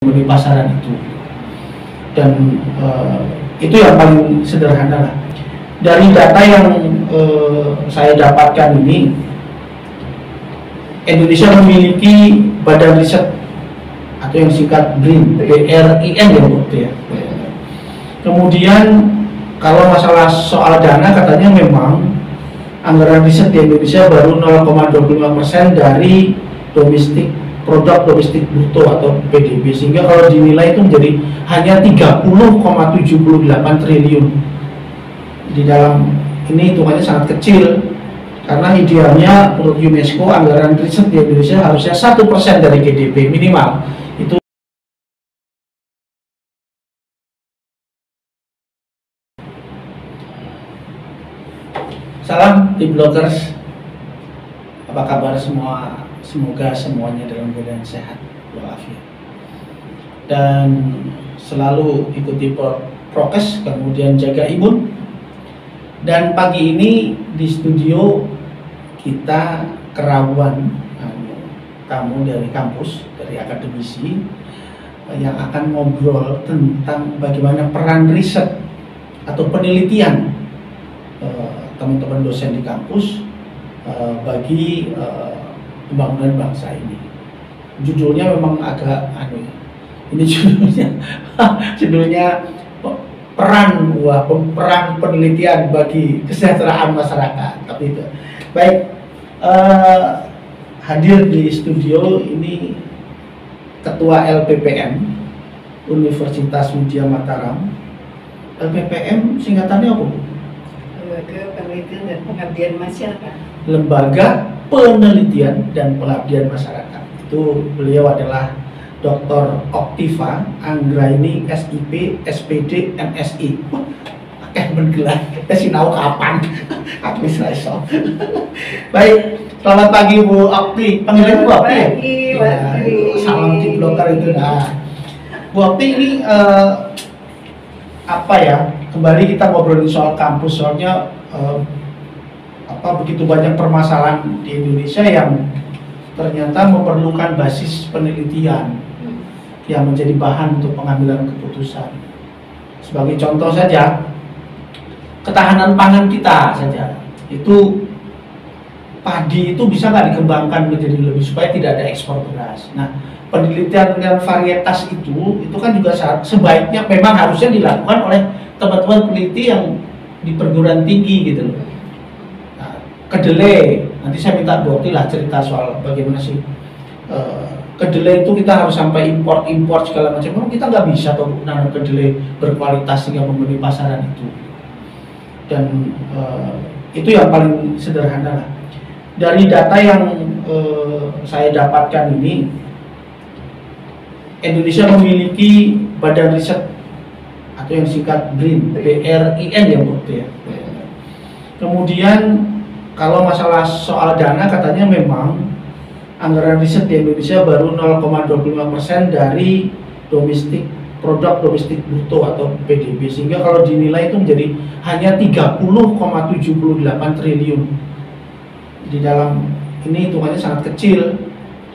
memenuhi pasaran itu. Dan itu yang paling sederhana lah. Dari data yang saya dapatkan ini, Indonesia memiliki badan riset atau yang singkat BRIN, BRIN ya Bu ya. Kemudian kalau masalah soal dana, katanya memang anggaran riset di Indonesia baru 0,25% dari produk domestik bruto atau PDB, sehingga kalau dinilai itu menjadi hanya 30,78 triliun. Di dalam ini hitungannya sangat kecil, karena idealnya menurut UNESCO anggaran riset di Indonesia harusnya 1% dari GDP minimal. Itu salam tim bloggers, apa kabar semua? Semoga semuanya dalam keadaan sehat walafiat dan selalu ikuti prokes, kemudian jaga imun. Dan pagi ini di studio kita kerawan tamu dari kampus, dari akademisi yang akan ngobrol tentang bagaimana peran riset atau penelitian teman-teman dosen di kampus bagi pembangunan bangsa ini. Judulnya memang agak ini judulnya peran penelitian bagi kesejahteraan masyarakat. Tapi itu baik. Hadir di studio ini Ketua LPPM Universitas Widya Mataram. LPPM singkatannya apa? Lembaga Penelitian dan Pengabdian Masyarakat. Lembaga Penelitian dan Pengabdian Masyarakat. Itu beliau adalah Dr. Oktiva Anggraini SIP SPD MSI. Akeh menggelar, kita sinau kapan? Administrasi. Baik, selamat pagi Bu Okti. Panggilan Bu Okti. Salam di blogger itu. Nah, Bu Okti ini apa ya? Kembali kita ngobrolin soal kampus, soalnya begitu banyak permasalahan di Indonesia yang ternyata memerlukan basis penelitian yang menjadi bahan untuk pengambilan keputusan. Sebagai contoh saja, ketahanan pangan kita saja, itu padi itu bisa nggak dikembangkan menjadi lebih supaya tidak ada ekspor beras. Nah, penelitian dengan varietas itu kan juga sebaiknya memang harusnya dilakukan oleh teman-teman peneliti yang di perguruan tinggi gitu loh. Kedelai, nanti saya minta Bu Okti lah cerita soal bagaimana sih kedelai itu kita harus sampai import segala macam. Memang kita nggak bisa tuh nanam kedelai berkualitas sehingga memenuhi pasaran itu. Dan itu yang paling sederhana lah. Dari data yang saya dapatkan ini, Indonesia memiliki badan riset atau yang singkat BRIN, BRIN ya Bu ya. Kemudian kalau masalah soal dana, katanya memang anggaran riset di Indonesia baru 0,25% dari produk domestik bruto atau PDB, sehingga kalau dinilai itu menjadi hanya 30,78 triliun. Di dalam ini hitungannya sangat kecil,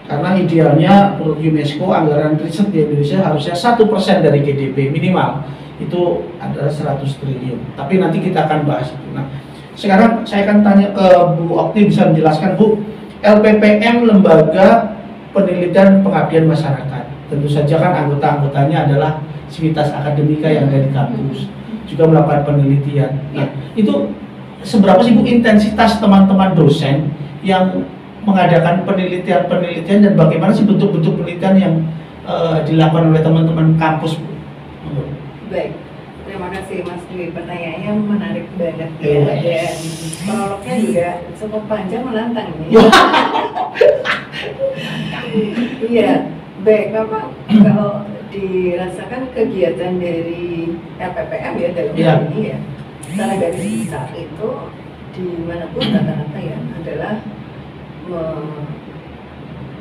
karena idealnya menurut UNESCO anggaran riset di Indonesia harusnya 1% dari GDP minimal, itu adalah 100 triliun. Tapi nanti kita akan bahas itu. Nah, sekarang saya akan tanya ke Bu Okti, bisa menjelaskan Bu, LPPM Lembaga Penelitian Pengabdian Masyarakat. Tentu saja kan anggota-anggotanya adalah sivitas akademika yang ada di kampus, juga melakukan penelitian. Nah, itu seberapa sih Bu intensitas teman-teman dosen yang mengadakan penelitian dan bagaimana sih bentuk-bentuk penelitian yang dilakukan oleh teman-teman kampus Bu? Baik. Terima kasih Mas Dwi, pertanyaannya menarik banget ya, dan prolognya juga cukup panjang, menantang nih. Iya, baik. Memang kalau dirasakan kegiatan dari LPPM ya dalam hal ini ya, secara garis besar itu dimanapun rata-rata ya adalah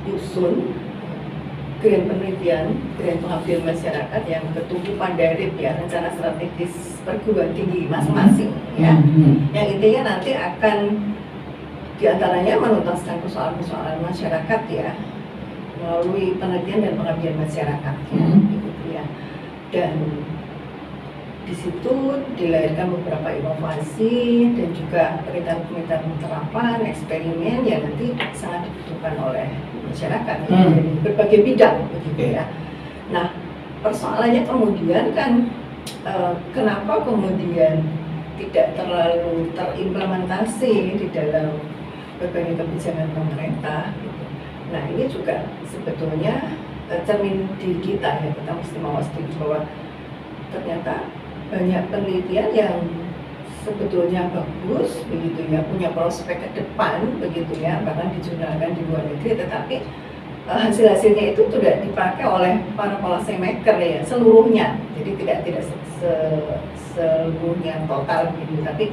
menyusun grand penelitian, grand pengabdian masyarakat yang bertumpu pada RIP ya, rencana strategis perguruan tinggi masing-masing ya, yang intinya nanti akan diantaranya menuntaskan persoalan-persoalan masyarakat ya, melalui penelitian dan pengabdian masyarakat, gitu ya. Dan di situ dilahirkan beberapa inovasi dan juga pemerintahan terapan, eksperimen yang nanti sangat dibutuhkan oleh masyarakat di berbagai bidang, begitu ya. Nah, persoalannya kemudian kan kenapa kemudian tidak terlalu terimplementasi di dalam berbagai kebijakan pemerintah, gitu. Nah, ini juga sebetulnya cermin di kita ya, kita mesti mawas diri bahwa ternyata banyak penelitian yang sebetulnya bagus begitu ya, punya prospek ke depan begitu ya, bahkan dijurnalkan di luar negeri, tetapi hasil-hasilnya itu tidak dipakai oleh para policy maker ya seluruhnya, jadi tidak seluruhnya total begitu, tapi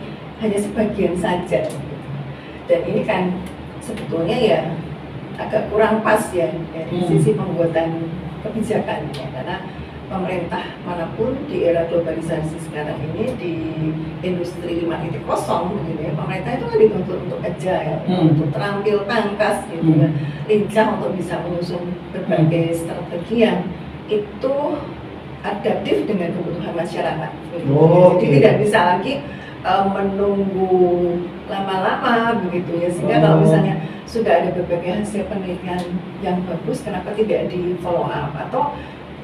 hanya sebagian saja gitu. Dan ini kan sebetulnya ya agak kurang pas ya dari sisi pembuatan kebijakan ya, karena pemerintah manapun di era globalisasi sekarang ini, di industri 5.0 gitu ya, pemerintah itu kan dituntut untuk agile, untuk terampil tangkas gitu ya, lincah untuk bisa menyusun berbagai strategi yang itu adaptif dengan kebutuhan masyarakat gitu. Jadi tidak bisa lagi menunggu lama-lama begitu ya, sehingga kalau misalnya sudah ada berbagai hasil penelitian yang bagus, kenapa tidak di follow up atau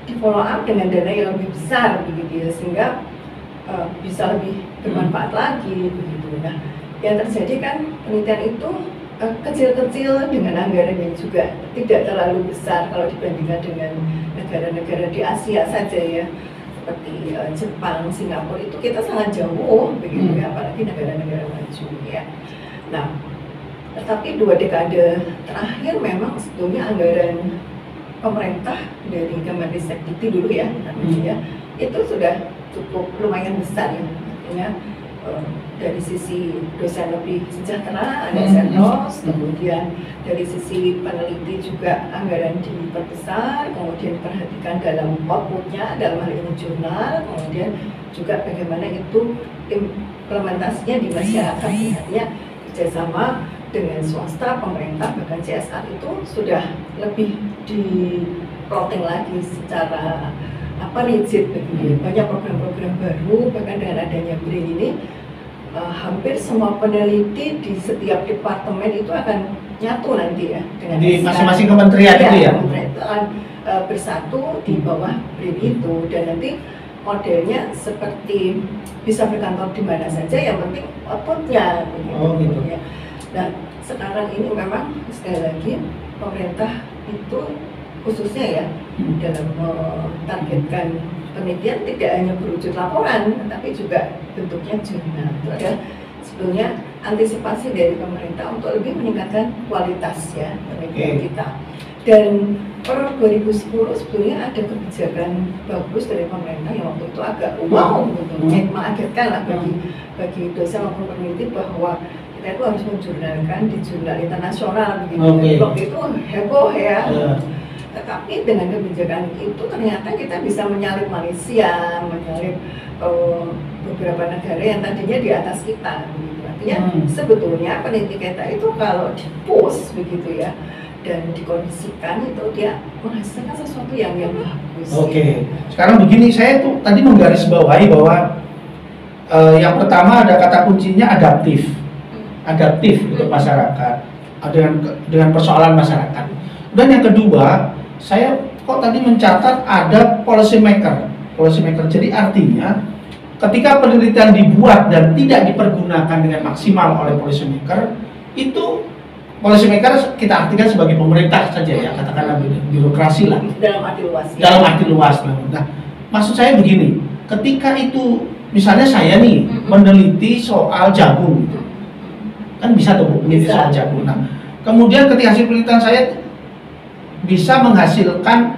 di follow up dengan dana yang lebih besar begitu ya, sehingga bisa lebih bermanfaat lagi begitu. Nah, yang terjadi kan penelitian itu kecil-kecil dengan anggaran yang juga tidak terlalu besar kalau dibandingkan dengan negara-negara di Asia saja ya, seperti Jepang, Singapura, itu kita sangat jauh begitu ya, apalagi negara-negara maju ya. Nah, tetapi 2 dekade terakhir memang sebetulnya anggaran pemerintah dari Kemendikbud dulu ya, namanya itu sudah cukup lumayan besar ya, artinya dari sisi dosen lebih sejahtera, ada Senros, kemudian dari sisi peneliti juga anggaran diperbesar, kemudian perhatikan dalam outputnya, dalam hal ini jurnal, kemudian juga bagaimana itu implementasinya di masyarakat, artinya kerjasama dengan swasta, pemerintah, bahkan CSR itu sudah lebih di plotting lagi secara rigid begitu. Banyak program-program baru, bahkan dengan adanya BRIN ini hampir semua peneliti di setiap departemen itu akan nyatu nanti ya dengan di masing-masing kementerian itu ya. Kementerian bersatu di bawah BRIN itu, dan nanti modelnya seperti bisa berkantor di mana saja, yang penting outputnya begitu ya. Dan sekarang ini memang sekali lagi pemerintah itu khususnya ya dalam mentargetkan penelitian tidak hanya berwujud laporan, tapi juga bentuknya jurnal. Itu adalah sebetulnya antisipasi dari pemerintah untuk lebih meningkatkan kualitas ya penelitian kita. Dan per 2010 sebetulnya ada kebijakan bagus dari pemerintah yang waktu itu agak wow mengagetkan lah bagi dosen maupun peneliti, bahwa kita itu harus menjurnalkan di jurnal internasional begitu. Waktu itu heboh ya. Tetapi dengan kebijakan itu ternyata kita bisa menyalip Malaysia, menyalip beberapa negara yang tadinya di atas kita begitu. Artinya sebetulnya peneliti kita itu kalau di-push begitu ya dan dikondisikan, itu dia menghasilkan sesuatu yang bagus. Sekarang begini, saya tuh tadi menggarisbawahi bahwa yang pertama ada kata kuncinya adaptif untuk masyarakat, dengan persoalan masyarakat. Dan yang kedua, saya kok tadi mencatat ada policy maker. Jadi artinya ketika penelitian dibuat dan tidak dipergunakan dengan maksimal oleh policy maker, itu policy maker kita artikan sebagai pemerintah saja ya, katakanlah birokrasi lah. Dalam arti luas. Dalam arti luas. Nah, maksud saya begini, ketika itu misalnya saya nih meneliti soal jagung, kan bisa tuh meneliti soal jagung. Nah, kemudian ketika hasil penelitian saya bisa menghasilkan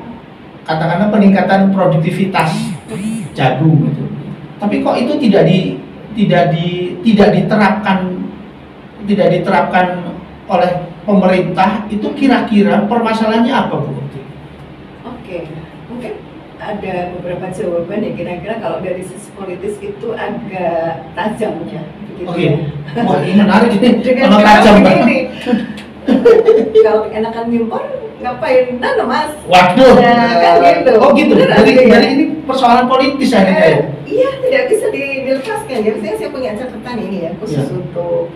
katakanlah peningkatan produktivitas jagung gitu. Tapi kok itu tidak diterapkan oleh pemerintah, itu kira-kira permasalahannya apa, Bu? Mungkin ada beberapa jawaban ya, kira-kira kalau dari sisi politis itu agak tajamnya begitu. Wah, ini menarik ini. Dengan tajam begini. Kalau enakan impor ngapain nanam mas? Waduh, kan gitu. Oh gitu, Beneran, jadi ini persoalan politis akhirnya ya? Iya, tidak bisa dilepaskan. Jadi saya punya catatan ini ya, khusus untuk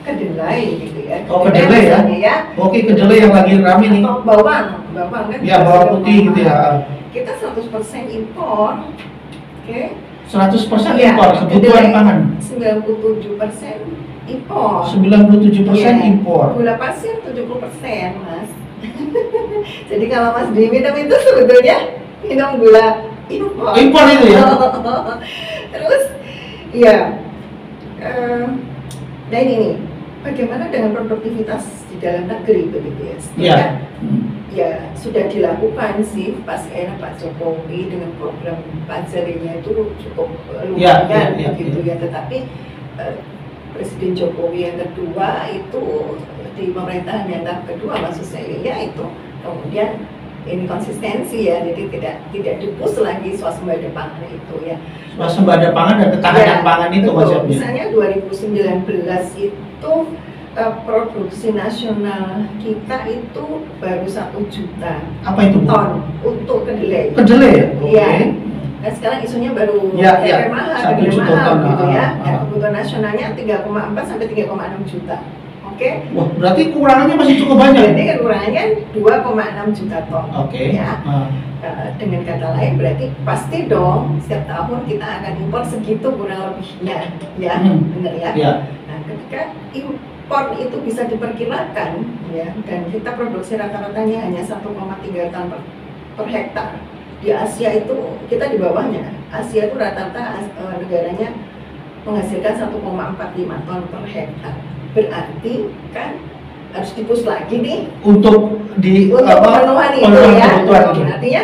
kedelai gitu ya. Oh kedelai ya? Oke, kedelai yang lagi rame nih. Atau bawang kan? Ya, bawang putih gitu ya. Kita 100% impor, oke? 100% impor, kebutuhan pangan. 97% impor. 97% impor. Gula pasir 70%, Mas. Jadi kalau Mas minum itu sebetulnya minum gula impor. Impor itu ya? Terus, ya. Nah ini bagaimana dengan produktivitas di dalam negeri begitu ya? Iya. Ya sudah dilakukan sih pas era Pak Jokowi dengan program Pajarinya itu cukup lumayan gitu ya. Tetapi Presiden Jokowi yang kedua itu di pemerintahan yang tahap kedua maksud saya ya itu kemudian ini konsistensi ya, jadi tidak dipus lagi swasembada pangan itu ya. Swasembada pangan dan ketahanan pangan itu konsepnya. Misalnya 2019 itu produksi nasional kita itu baru 1 juta ton untuk kedelai. Kedelai ya? Iya. Nah sekarang isunya baru mahal gitu ya. Kebutuhan nasionalnya 3,4 sampai 3,6 juta. Oke. Wah, berarti kurangannya masih cukup banyak. Jadi kekurangannya 2,6 juta ton. Oke. Ya. Dengan kata lain berarti pasti dong setiap tahun kita akan impor segitu kurang lebihnya, ya, benar ya. Nah, ketika impor itu bisa diperkirakan, ya, dan kita produksi rata-ratanya hanya 1,3 ton per hektar. Di Asia itu kita di bawahnya. Asia itu rata-rata negaranya menghasilkan 1,45 ton per hektar. Berarti kan harus dipus lagi nih untuk pemenuhan itu ya. Artinya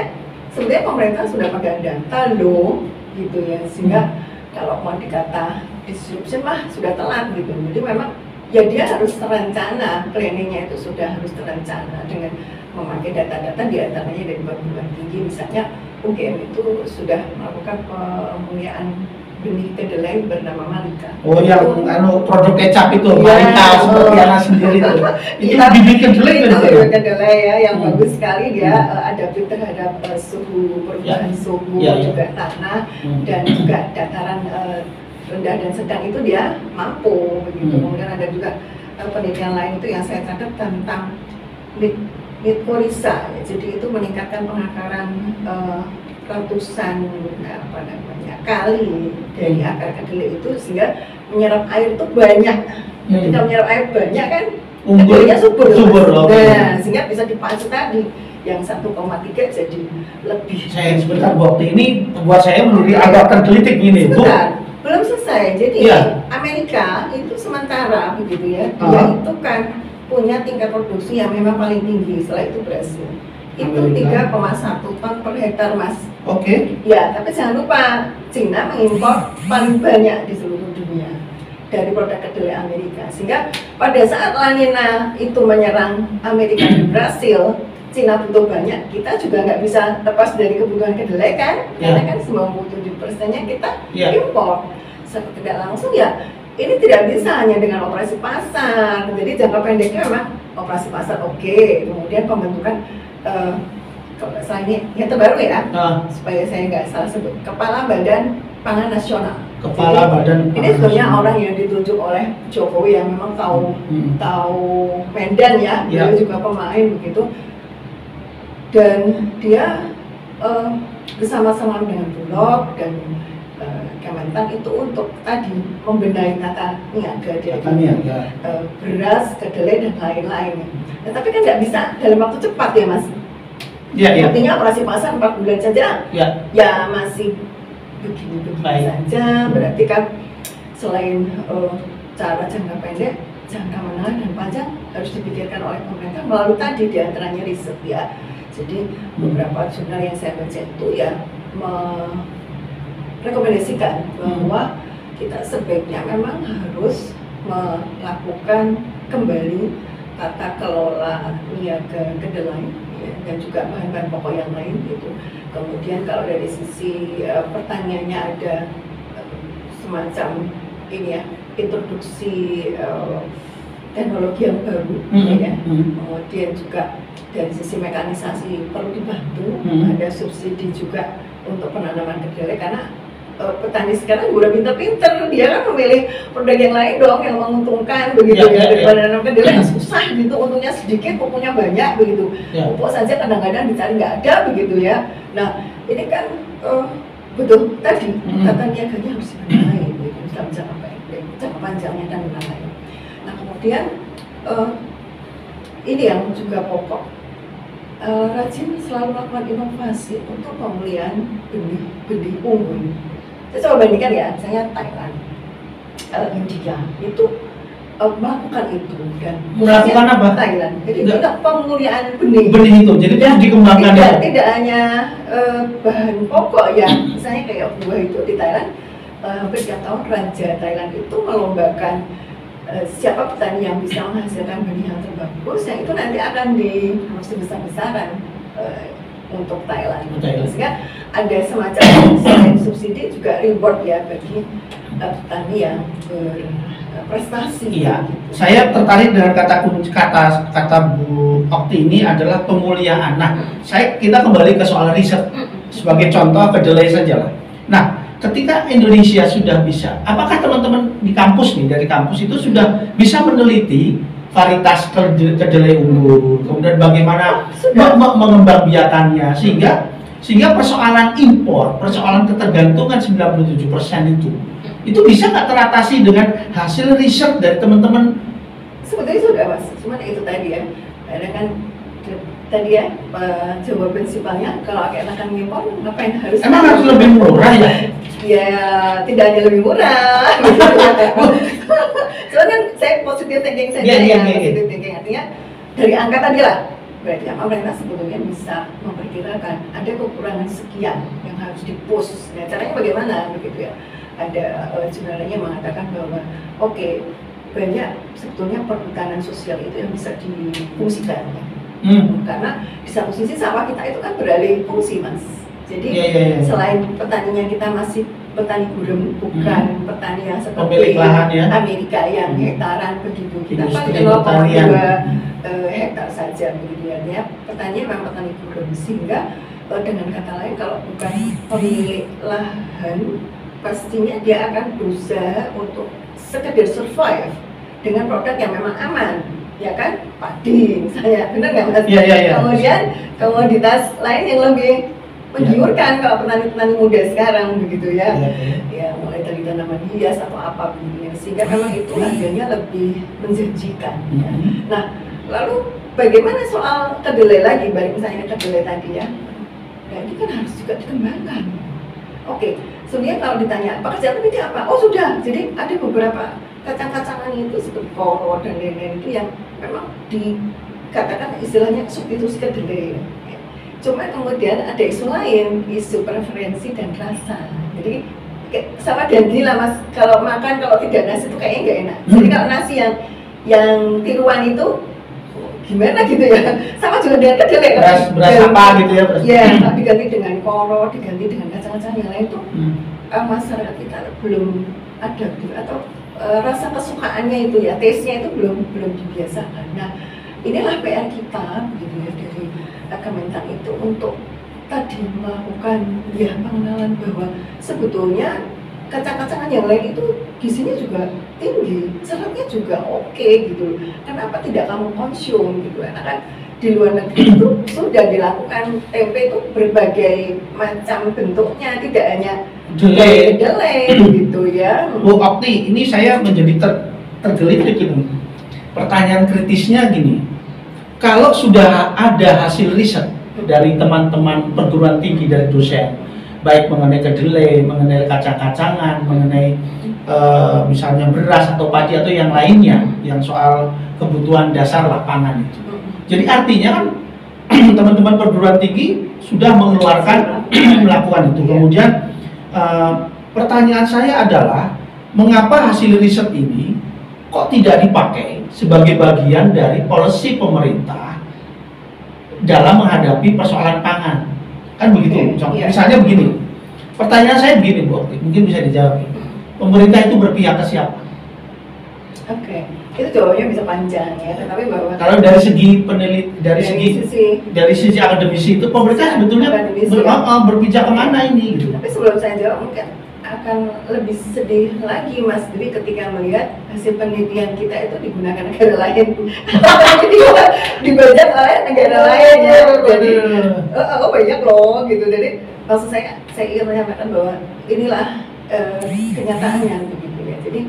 sebenarnya pemerintah sudah pegang data loh gitu ya, sehingga kalau mau dikata disruption mah sudah telat gitu. Jadi memang ya dia harus terencana, planningnya itu sudah harus terencana dengan memakai data-data diantaranya dari perguruan tinggi. Misalnya UGM itu sudah melakukan pemuliaan benih kedelai bernama Malika. Oh yang produk kecap itu, Malika seperti anak sendiri itu. Itu bibit kedelai itu bibit kedelai ya, yang bagus sekali dia adaptif terhadap suhu, perubahan suhu, juga tanah dan juga dataran rendah dan sedang itu dia mampu begitu. Kemudian ada juga penelitian lain itu yang saya catat tentang mycorrhiza, jadi itu meningkatkan pengakaran ratusan kali dari akar kedelai itu sehingga menyerap air itu banyak. Ketika menyerap air banyak kan kedelainya subur. Nah, sehingga bisa dipacu tadi yang 1,3 jadi lebih. Saya sebentar waktu ini buat saya menjadi agak tergelitik ini. Sebentar, belum selesai. Jadi Amerika itu sementara begitu ya, dia itu kan punya tingkat produksi yang memang paling tinggi. Setelah itu Brasil itu 3,1 ton per hektar, Mas. Oke. Ya, tapi jangan lupa Cina mengimpor paling banyak di seluruh dunia dari produk kedelai Amerika. Sehingga pada saat La Nina itu menyerang Amerika dan Brasil, Cina butuh banyak, kita juga nggak bisa lepas dari kebutuhan kedelai kan? Karena kan 97%-nya kita impor. Secara tidak langsung ya, ini tidak bisa hanya dengan operasi pasar. Jadi jangka pendeknya memang operasi pasar oke. Kemudian pembentukan kalau saya ini yang terbaru ya, supaya saya nggak salah sebut, Kepala Badan Pangan Nasional. Kepala Badan Pangan ini sebenarnya orang yang ditunjuk oleh Jokowi yang memang tahu medan ya, dia juga pemain begitu, dan dia bersama-sama dengan Bulog dan Kementan itu untuk tadi membenahi tata niaga dari beras, kedelai dan lain-lain. Nah, tapi kan nggak bisa dalam waktu cepat ya, Mas. Artinya operasi pasar 4 bulan saja ya masih begini-begini saja. Berarti kan selain cara jangka pendek, jangka menengah dan panjang harus dipikirkan oleh pemerintah melalui tadi diantaranya riset ya. Jadi beberapa jurnal yang saya baca itu ya merekomendasikan bahwa kita sebaiknya memang harus melakukan kembali tata kelola niaga kedelai dan juga bahan-bahan pokok yang lain gitu. Kemudian kalau dari sisi pertaniannya ada semacam ini ya, introduksi teknologi yang baru, ya. Kemudian juga dari sisi mekanisasi perlu dibantu, ada subsidi juga untuk penanaman kedelai karena petani sekarang udah pinter-pinter, dia kan memilih produk yang lain dong yang menguntungkan begitu ya, daripada nanam kedelai susah gitu, untungnya sedikit, pupuknya banyak begitu, pupuk saja kadang-kadang dicari nggak ada begitu ya. Nah ini kan betul tadi tata niaganya harus dibenahi gitu, dalam jangka panjangnya dan lain-lain. Nah kemudian ini yang juga pokok, rajin selalu melakukan inovasi untuk pemulihan benih unggul. Saya coba bandingkan ya, misalnya Thailand, India itu melakukan itu dan melakukan apa? Thailand. Jadi tidak pemulihan benih itu, jadi terus dikembangkan. Tidak hanya bahan pokok ya, misalnya kayak buah itu di Thailand, hampir setiap tahun Raja Thailand itu melombakan siapa petani yang bisa menghasilkan benih yang terbagus, yang itu nanti akan diproduksi besar-besaran untuk Thailand. Sehingga ada semacam subsidi juga reward ya bagi petani yang berprestasi. Iya, saya tertarik dengan kata Bu Okti ini adalah pemuliaan. Nah, kita kembali ke soal riset sebagai contoh kedelai saja lah. Nah, ketika Indonesia sudah bisa, apakah teman-teman di kampus nih, dari kampus itu sudah bisa meneliti varietas kedelai unggul, kemudian bagaimana mengembangbiakannya sehingga persoalan impor, persoalan ketergantungan 97% itu bisa nggak teratasi dengan hasil riset dari teman-teman? Sebetulnya sudah Mas, cuma itu tadi ya, ada kan tadi ya jawaban simpelnya kalau akan impor ngapain harus? Emang harus lebih murah ya? Ya tidak hanya lebih murah. Soalnya kan saya positive thinking saja positive thinking artinya dari angka tadi lah. Berarti pemerintah sebetulnya bisa memperkirakan ada kekurangan sekian yang harus di-push. Nah, caranya bagaimana begitu ya? Ada jurnalnya mengatakan bahwa banyak sebetulnya perhutanan sosial itu yang bisa difungsikan. Karena di satu sisi sawah kita itu kan beralih fungsi Mas. Jadi selain petaninya kita masih petani gurem, bukan petani yang seperti Amerika yang hektaran begitu. Kita pakai 0,2 hektar saja begitu ya. Petani memang petani gurem, sehingga dengan kata lain kalau bukan pemilik lahan, pastinya dia akan berusaha untuk sekedar survive dengan produk yang memang aman. Ya kan, padi misalnya, benar nggak Mas? Kemudian komoditas lain yang lebih menggiurkan kalau petani-petani muda sekarang begitu ya. Ya mulai dari tanaman hias atau apa begitu ya, sehingga memang itu harganya lebih menjanjikan. Ya. Nah, lalu bagaimana soal kedelai lagi, balik misalnya ke kedelai tadi ya. Nah, ini kan harus juga dikembangkan. Sebenarnya kalau ditanya pekerjaan ini apa? Oh sudah, jadi ada beberapa kacang-kacangan itu seperti koro dan lain-lain itu yang memang dikatakan istilahnya substitusi kedelai. Cuma kemudian ada isu lain, isu preferensi dan rasa. Jadi sama dan gila Mas, kalau makan kalau tidak nasi itu kayaknya nggak enak. Jadi kalau nasi yang tiruan itu gimana gitu ya, sama juga dengan kedelai. Beras apa gitu ya? Ya, diganti dengan koro, diganti dengan kacang-kacang yang lain itu masyarakat kita belum adaptif atau rasa kesukaannya itu ya, taste-nya itu belum dibiasakan. Nah, inilah PR kita gitu ya dari Kementan itu untuk tadi melakukan pengenalan bahwa sebetulnya kacang-kacangan yang lain itu gizinya juga tinggi, seratnya juga oke gitu. Kenapa tidak kamu konsum gitu? Karena kan di luar negeri itu sudah dilakukan tempe itu berbagai macam bentuknya, tidak hanya kedelai gitu ya. Bu Okti, ini saya menjadi tergelitik ini. Pertanyaan kritisnya gini. Kalau sudah ada hasil riset dari teman-teman perguruan tinggi, dari dosen, baik mengenai kedelai, mengenai kacang-kacangan, mengenai misalnya beras atau padi atau yang lainnya, yang soal kebutuhan dasar pangan itu. Jadi artinya kan teman-teman perguruan tinggi sudah mengeluarkan melakukan itu. Kemudian pertanyaan saya adalah mengapa hasil riset ini kok tidak dipakai sebagai bagian dari policy pemerintah dalam menghadapi persoalan pangan? Kan begitu. Misalnya begini, pertanyaan saya begini Bu Okti, mungkin bisa dijawab. Pemerintah itu berpihak ke siapa? Oke, itu jawabannya bisa panjang ya, tetapi bahwa kalau dari segi dari sisi akademisi itu pemerintah sebetulnya berpijak kemana ini gitu. Tapi sebelum saya jawab mungkin akan lebih sedih lagi Mas Dwi ketika melihat hasil penelitian kita itu digunakan negara lain, dibajak oleh negara lain ya. Jadi banyak loh gitu. Jadi maksud saya ingin menyampaikan bahwa inilah kenyataannya begitu ya. Jadi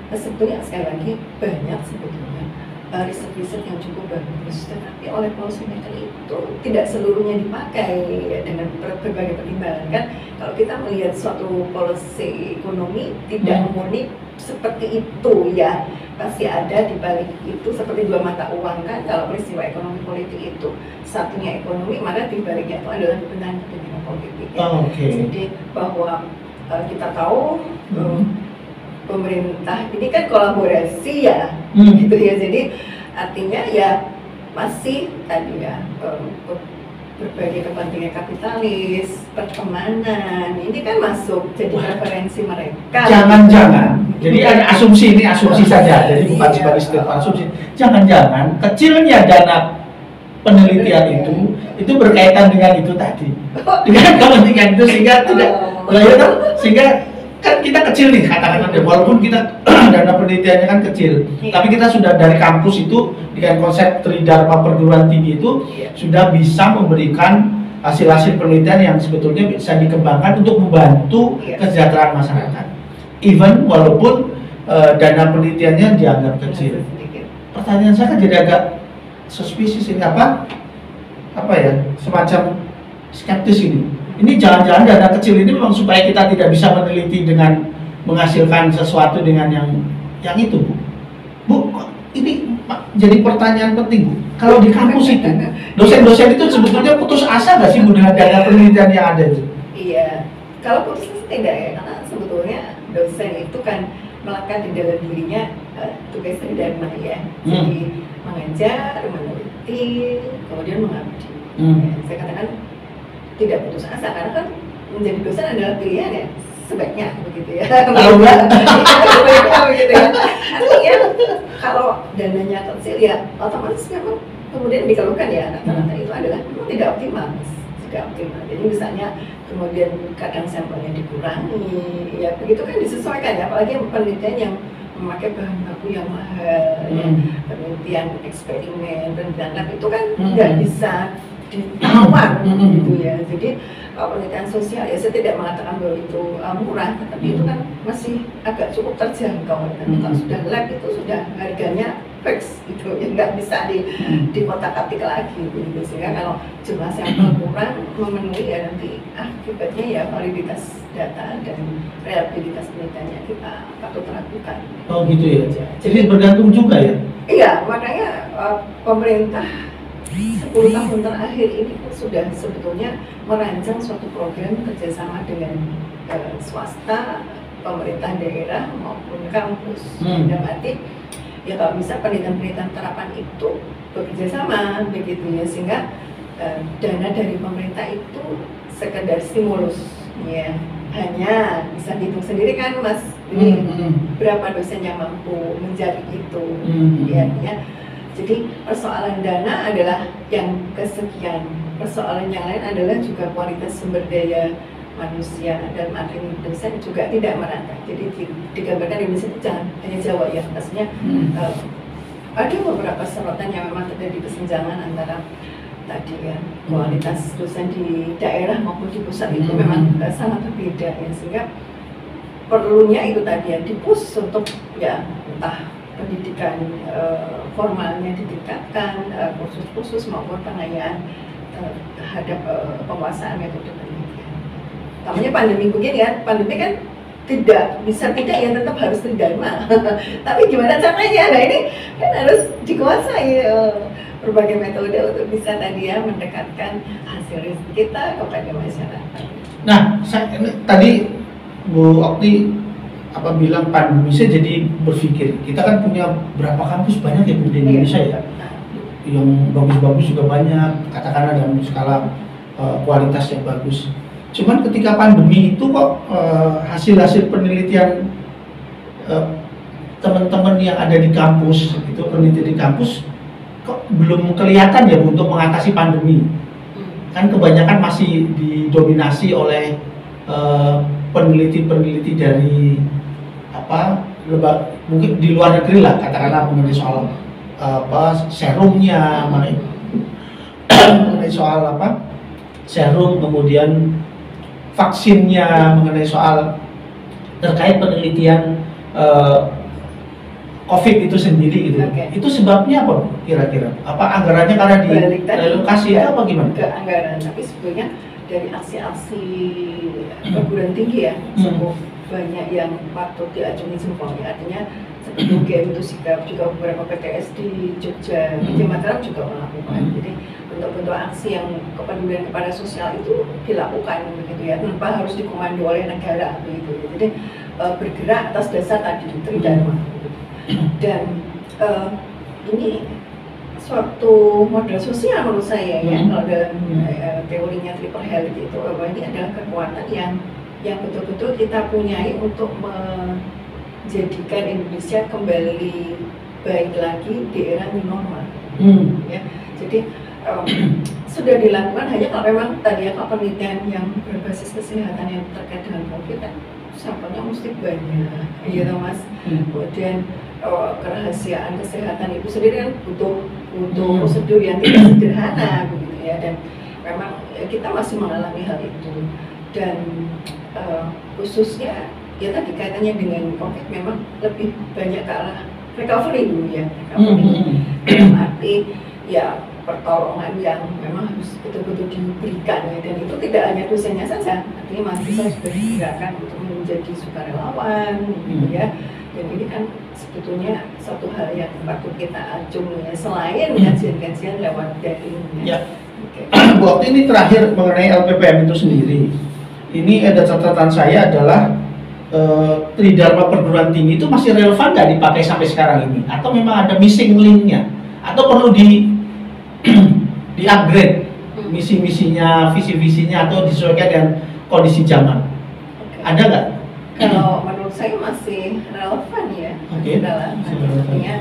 sebetulnya sekali lagi banyak sebetulnya riset-riset yang cukup bagus, tetapi oleh policymaker itu tidak seluruhnya dipakai ya, dengan berbagai pertimbangan kan. Kalau kita melihat suatu policy ekonomi tidak murni seperti itu ya, pasti ada di balik itu seperti dua mata uang kan. Kalau peristiwa ekonomi politik itu satunya ekonomi, maka di baliknya itu adalah kepentingan politik ya. Jadi bahwa kita tahu pemerintah ini kan kolaborasi ya, gitu ya. Jadi artinya ya masih tadi ya berbagai kepentingan kapitalis, pertemanan, ini kan masuk jadi referensi mereka. Jangan-jangan, jadi ada asumsi ini asumsi saja, jadi bukan sebagai statement asumsi. Jangan-jangan kecilnya dana penelitian itu berkaitan dengan itu tadi, dengan kepentingan itu sehingga tidak, sehingga kan kita kecil nih katakan, walaupun kita dana penelitiannya kan kecil, tapi kita sudah dari kampus itu dengan konsep tridharma perguruan tinggi itu sudah bisa memberikan hasil-hasil penelitian yang sebetulnya bisa dikembangkan untuk membantu kesejahteraan masyarakat. Even walaupun dana penelitiannya dianggap kecil. Pertanyaan saya kan jadi agak suspicious ini apa ya, semacam skeptis ini. Ini jangan-jangan dana kecil ini memang supaya kita tidak bisa meneliti dengan menghasilkan sesuatu dengan yang itu, Bu. Ini jadi pertanyaan penting, Bu. Kalau di kampus itu, dosen-dosen itu sebetulnya putus asa nggak sih, Bu, dengan dana penelitian yang ada itu? Iya, kalau putus asa tidak ya, karena sebetulnya dosen itu kan melekat di dalam dirinya tugas tridharma ya. Jadi mengajar, meneliti, kemudian mengabdi. Saya katakan tidak putus asa karena kan menjadi dosen adalah pilihan ya, sebaiknya begitu ya. Kalau begitu ya. Artinya kalau dananya kecil ya otomatis memang kemudian dikeluhkan ya rata-rata itu adalah memang tidak optimal. Jadi misalnya kemudian kadang sampelnya dikurangi, ya begitu kan disesuaikan ya, apalagi penelitian yang memakai bahan baku yang mahal, ya. Penelitian eksperimen, penelitian lab itu kan nggak bisa ditawar gitu ya. Jadi penelitian sosial ya saya tidak mengatakan bahwa itu murah, tetapi itu kan masih agak cukup terjangkau. Tapi kalau sudah lab itu sudah harganya fix gitu ya, nggak bisa di kotak-katik lagi gitu. Sehingga kalau jumlah sampel kurang memenuhi ya nanti akibatnya ya validitas data dan reliabilitas penelitiannya kita patut ragukan. Oh gitu ya. Jadi bergantung juga ya. Iya, makanya pemerintah 10 tahun terakhir ini sudah sebetulnya merancang suatu program kerjasama dengan swasta, pemerintah daerah maupun kampus. Dalam arti ya kalau bisa penelitian-penelitian terapan itu bekerja sama begitu ya, sehingga dana dari pemerintah itu sekedar stimulus ya, hanya bisa dihitung sendiri kan Mas, jadi berapa dosen yang mampu mencari itu ya. Jadi persoalan dana adalah yang kesekian, persoalan yang lain adalah juga kualitas sumber daya manusia dan materi dosen juga tidak merata. Jadi digambarkan di sini jangan hanya Jawa ya, maksudnya ada beberapa sorotan yang memang terjadi kesenjangan antara tadi ya, kualitas dosen di daerah maupun di pusat itu memang sangat berbeda ya, sehingga perlunya itu tadi ya dipush untuk ya entah pendidikan formalnya ditingkatkan, kursus-kursus maupun pengayaan terhadap penguasaan metode penelitian. Namanya pandemi begini ya, pandemi kan tidak bisa tidak ya, tetap harus tridharma. Tapi gimana caranya? Nah ini kan harus dikuasai berbagai metode untuk bisa tadi ya mendekatkan hasil riset kita kepada masyarakat. Nah, tadi Bu Okti bilang pandemi, saya jadi berpikir kita kan punya berapa kampus banyak ya Bu di Indonesia ya, yang bagus-bagus juga banyak, katakanlah dalam skala kualitas yang bagus. Cuman ketika pandemi itu kok hasil-hasil penelitian teman-teman yang ada di kampus itu, peneliti di kampus kok belum kelihatan ya untuk mengatasi pandemi. Kan kebanyakan masih didominasi oleh peneliti-peneliti dari mungkin di luar negeri lah, katakanlah mengenai soal serumnya, mengenai soal serum, kemudian vaksinnya, mengenai soal terkait penelitian COVID itu sendiri gitu. Itu sebabnya apa kira-kira? Apa anggarannya karena di relokasi apa gimana? Ke anggaran, tapi sebetulnya dari aksi-aksi perguruan tinggi ya, cukup banyak yang patut diacungi jempolnya. Artinya seperti UGM itu sikap, juga beberapa PTS di Jogja, di Mataram juga melakukan. Jadi bentuk-bentuk aksi yang kepedulian kepada sosial itu dilakukan begitu ya, tanpa harus dikomando oleh negara begitu. Jadi bergerak atas dasar tadi tridharma. Dan ini suatu model sosial menurut saya ya, kalau dalam teorinya triple health itu, bahwa ini adalah kekuatan yang betul-betul kita punyai untuk menjadikan Indonesia kembali baik lagi di era new normal. Ya, jadi sudah dilakukan, hanya kalau memang tadi kalau penelitian yang berbasis kesehatan yang terkait dengan COVID kan sampelnya mesti banyak, gitu Mas. Kemudian kerahasiaan kesehatan itu sendiri kan butuh prosedur yang tidak sederhana begitu ya, dan memang kita masih mengalami hal itu. Dan khususnya ya tadi kaitannya dengan COVID memang lebih banyak ke arah recovery dulu ya, dalam arti ya pertolongan yang memang harus betul-betul diberikan ya, dan itu tidak hanya dosennya saja, artinya mahasiswa juga digerakkan untuk menjadi sukarelawan gitu ya. Dan ini kan sebetulnya satu hal yang patut kita acungi ya, selain kajian-kajian lewat daring ya. Waktu ini terakhir mengenai LPPM itu sendiri, ini ada catatan saya adalah tridharma perguruan tinggi itu masih relevan nggak dipakai sampai sekarang ini, atau memang ada missing linknya, atau perlu di upgrade misi-misinya, visi-visinya, atau disesuaikan dengan kondisi zaman? Ada nggak? Kalau menurut saya masih relevan ya, masih relevan. Artinya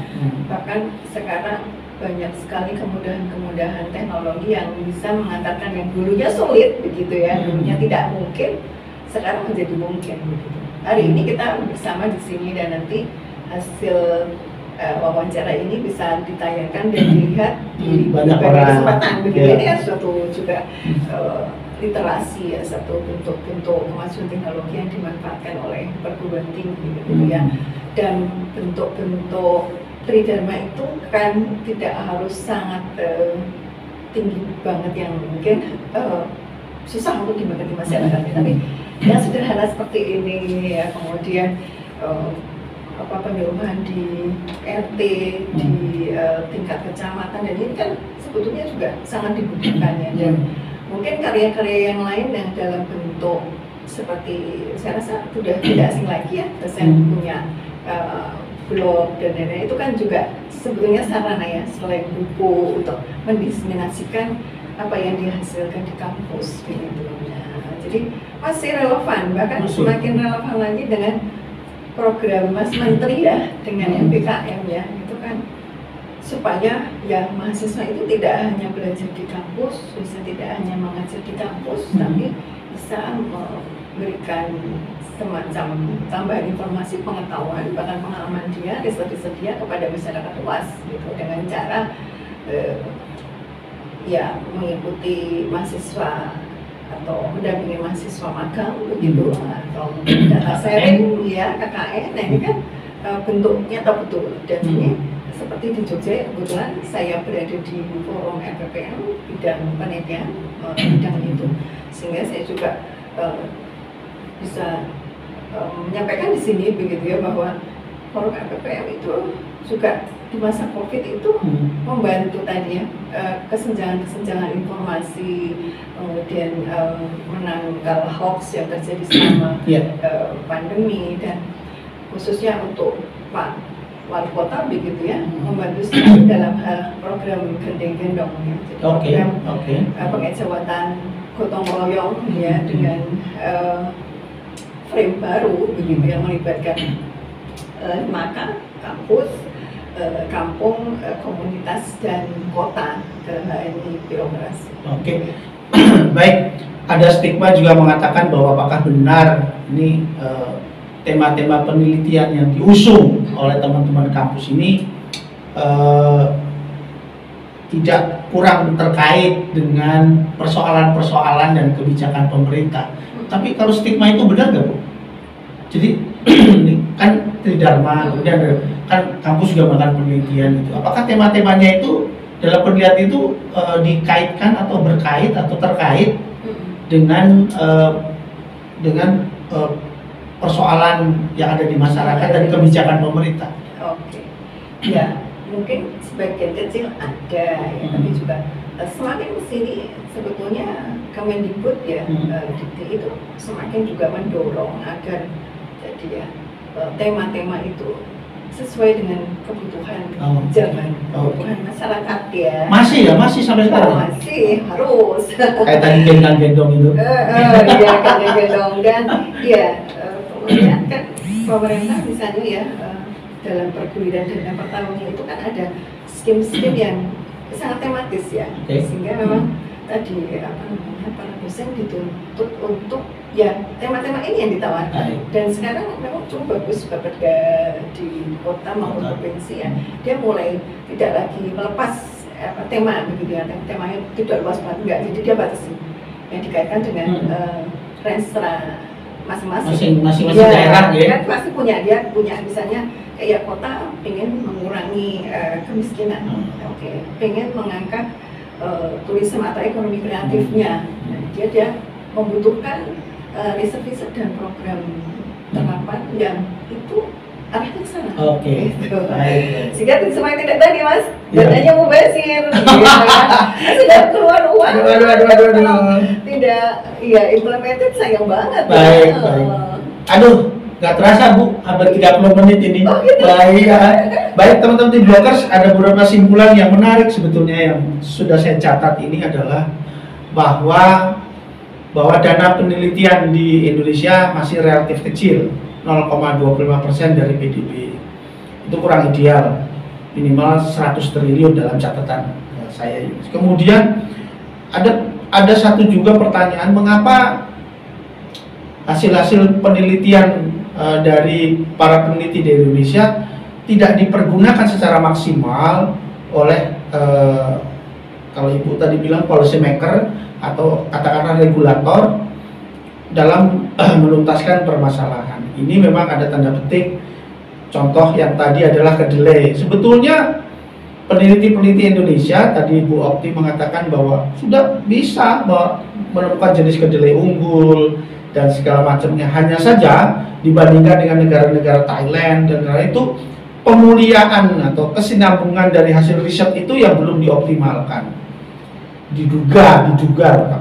bahkan sekarang banyak sekali kemudahan-kemudahan teknologi yang bisa mengantarkan yang dulunya sulit begitu ya, dulunya tidak mungkin, sekarang menjadi mungkin begitu. Hari ini kita bersama di sini, dan nanti hasil wawancara ini bisa ditayangkan dan dilihat di berbagai kesempatan begitu. Ini kan suatu juga literasi ya, satu bentuk-bentuk kemajuan teknologi yang dimanfaatkan oleh perguruan tinggi gitu ya. Dan bentuk-bentuk tridharma itu kan tidak harus sangat tinggi banget yang mungkin susah untuk dimengerti masyarakat, tapi yang sederhana seperti ini ya, kemudian penyuluhan di RT, di tingkat kecamatan, dan ini kan sebetulnya juga sangat dibutuhkan ya. Dan mungkin karya-karya yang lain yang dalam bentuk seperti, saya rasa sudah tidak asing lagi ya, dosen punya blog dan lain-lain, itu kan juga sebetulnya sarana ya, selain buku, untuk mendiseminasikan apa yang dihasilkan di kampus gitu. Jadi masih relevan, bahkan semakin relevan lagi dengan program Mas Menteri ya, dengan MPKM ya, itu kan supaya ya mahasiswa itu tidak hanya belajar di kampus, bisa tidak hanya mengajar di kampus, tapi bisa memberikan semacam tambahan informasi, pengetahuan, bahkan pengalaman dia, riset dia kepada masyarakat luas gitu, dengan cara ya mengikuti mahasiswa atau mendampingi mahasiswa magang begitu, atau data sharing ya, KKN. Nah ini kan bentuknya tak betul, dan ini seperti di Jogja kebetulan saya berada di forum LPPM bidang penelitian bidang itu, sehingga saya juga bisa menyampaikan di sini begitu ya, bahwa forum LPPM itu juga di masa COVID itu membantu tadi ya, kesenjangan informasi, kemudian menangkal hoax yang terjadi selama pandemi, dan khususnya untuk Pak Wali Kota begitu ya, membantu sekali dalam hal program Gendeng Gendong ya, jadi program pengejawatan gotong royong ya, dengan frame baru begitu yang melibatkan maka kampus, kampung, komunitas dan kota dalam hal ini birokrasi. Oke. Baik, ada stigma juga mengatakan bahwa apakah benar ini tema-tema penelitian yang diusung oleh teman-teman kampus ini tidak kurang terkait dengan persoalan-persoalan dan kebijakan pemerintah. Tapi kalau stigma itu benar nggak, Bu? Jadi kan Tridharma, kemudian kan kampus juga melakukan penelitian itu. Apakah tema-temanya itu dalam penelitian itu dikaitkan atau berkait atau terkait dengan persoalan yang ada di masyarakat dan kebijakan pemerintah? Oke, ya mungkin sebagian kecil ada ya, tapi juga semakin kesini sebetulnya Kemendikbud ya, Dikti itu semakin juga mendorong agar jadi ya tema-tema itu sesuai dengan kebutuhan zaman, kebutuhan masyarakat ya. Masih sampai sekarang? Masih, harus. Kayak tadi gendong itu. Iya, gendong dan ya kemudian kan pemerintah misalnya ya dalam perguruan dan pertahunnya itu kan ada skim-skim yang sangat tematis ya, sehingga memang tadi para dosen dituntut untuk ya tema-tema ini yang ditawarkan. Dan sekarang memang cukup bagus di kota maupun provinsi ya, dia mulai tidak lagi melepas tema begitu ya, temanya tidak luas banget enggak, jadi dia batasi yang dikaitkan dengan renstra masing-masing ya, daerah ya. Kan pasti dia punya misalnya kayak kota pengen mengurangi kemiskinan, pengen mengangkat turisme atau ekonomi kreatifnya. Dia membutuhkan riset-riset dan program terapan yang itu arahnya ke sana. Gitu. Sehingga semakin tidak tadi Mas, dananya mubazir, sudah keluar uang. Tidak, iya implemented sayang banget. Baik. Aduh, nggak terasa Bu, hampir 30 menit ini. Gitu. Baik teman-teman di Blockers, ada beberapa simpulan yang menarik sebetulnya yang sudah saya catat ini adalah bahwa dana penelitian di Indonesia masih relatif kecil, 0,25% dari PDB. Itu kurang ideal, minimal 100 triliun dalam catatan saya. Kemudian ada satu juga pertanyaan, mengapa hasil-hasil penelitian dari para peneliti di Indonesia tidak dipergunakan secara maksimal oleh kalau Ibu tadi bilang policy maker atau katakanlah regulator dalam menuntaskan permasalahan. Ini memang ada tanda petik. Contoh yang tadi adalah kedelai. Sebetulnya peneliti-peneliti Indonesia tadi Bu Okti mengatakan bahwa sudah bisa menemukan jenis kedelai unggul dan segala macamnya. Hanya saja dibandingkan dengan negara-negara Thailand dan lain itu, pemuliaan atau kesinambungan dari hasil riset itu yang belum dioptimalkan. Diduga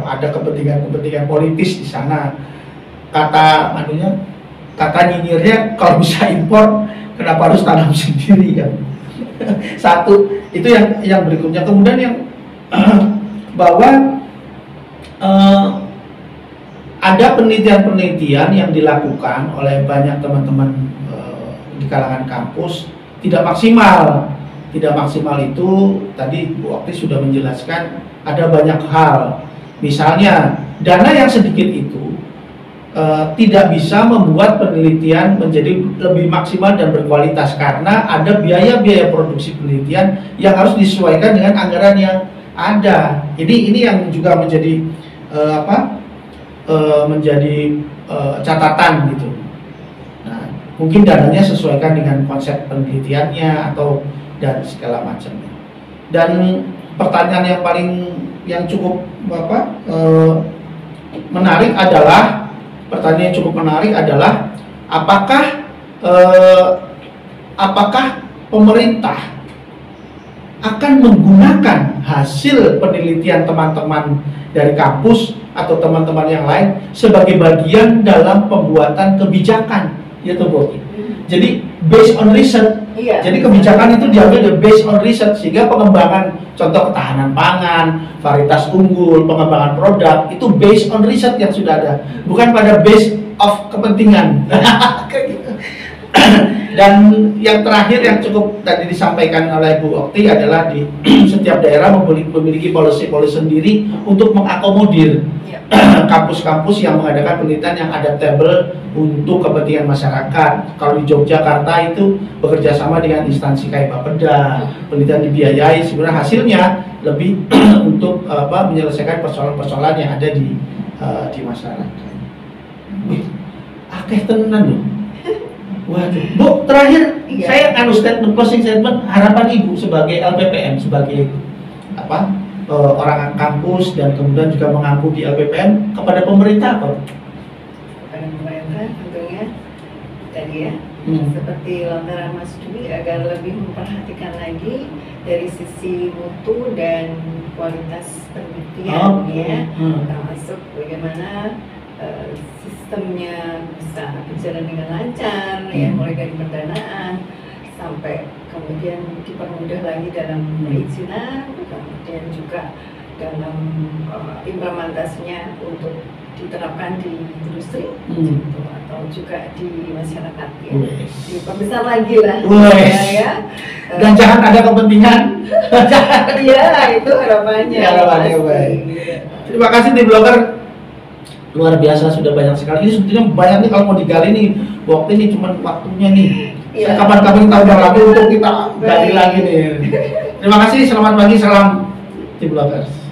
ada kepentingan politis di sana. Kata nyinyirnya, kalau bisa impor kenapa harus tanam sendiri kan? Satu, itu yang berikutnya. Kemudian yang bahwa ada penelitian-penelitian yang dilakukan oleh banyak teman-teman di kalangan kampus tidak maksimal. Tidak maksimal itu tadi Bu Okti sudah menjelaskan ada banyak hal. Misalnya dana yang sedikit itu tidak bisa membuat penelitian menjadi lebih maksimal dan berkualitas karena ada biaya-biaya produksi penelitian yang harus disesuaikan dengan anggaran yang ada. Ini yang juga menjadi catatan gitu. Nah, mungkin dananya sesuaikan dengan konsep penelitiannya atau dan segala macamnya. Dan pertanyaan yang cukup menarik adalah apakah pemerintah akan menggunakan hasil penelitian teman-teman dari kampus atau teman-teman yang lain sebagai bagian dalam pembuatan kebijakan, ya tuh Bu. Jadi based on research. Jadi kebijakan itu diambil based on research, sehingga pengembangan contoh ketahanan pangan, varietas unggul, pengembangan produk itu based on research yang sudah ada, bukan pada base of kepentingan. Dan yang terakhir yang cukup tadi disampaikan oleh Bu Okti adalah di setiap daerah memiliki policy-policy sendiri untuk mengakomodir kampus-kampus yang mengadakan penelitian yang adaptable untuk kepentingan masyarakat. Kalau di Yogyakarta itu bekerja sama dengan instansi kayak Bapeda, penelitian dibiayai, sebenarnya hasilnya lebih untuk menyelesaikan persoalan-persoalan yang ada di masyarakat. Akeh tenan loh. Waduh, Bu, terakhir saya closing statement harapan Ibu sebagai LPPM, sebagai orang kampus dan kemudian juga mengampu di LPPM kepada pemerintah apa? Kepada pemerintah tentunya tadi ya, seperti lontaran Mas Dwi agar lebih memperhatikan lagi dari sisi mutu dan kualitas penelitian termasuk bagaimana sistemnya bisa berjalan dengan lancar, ya mulai dari pendanaan sampai kemudian dipermudah lagi dalam perizinan, kemudian juga dalam implementasinya untuk diterapkan di industri gitu, atau juga di masyarakat ya. Diperbesar lagi lah ya. Dan jangan ada kepentingan. Iya, itu harapannya. Terima kasih tim blogger. Luar biasa, sudah banyak sekali. Ini sebetulnya banyak nih kalau mau digali nih. Waktu ini cuma waktunya nih. Saya kapan-kapan tahu lagi untuk kita gali lagi nih. Terima kasih, selamat pagi, salam tim bloggers.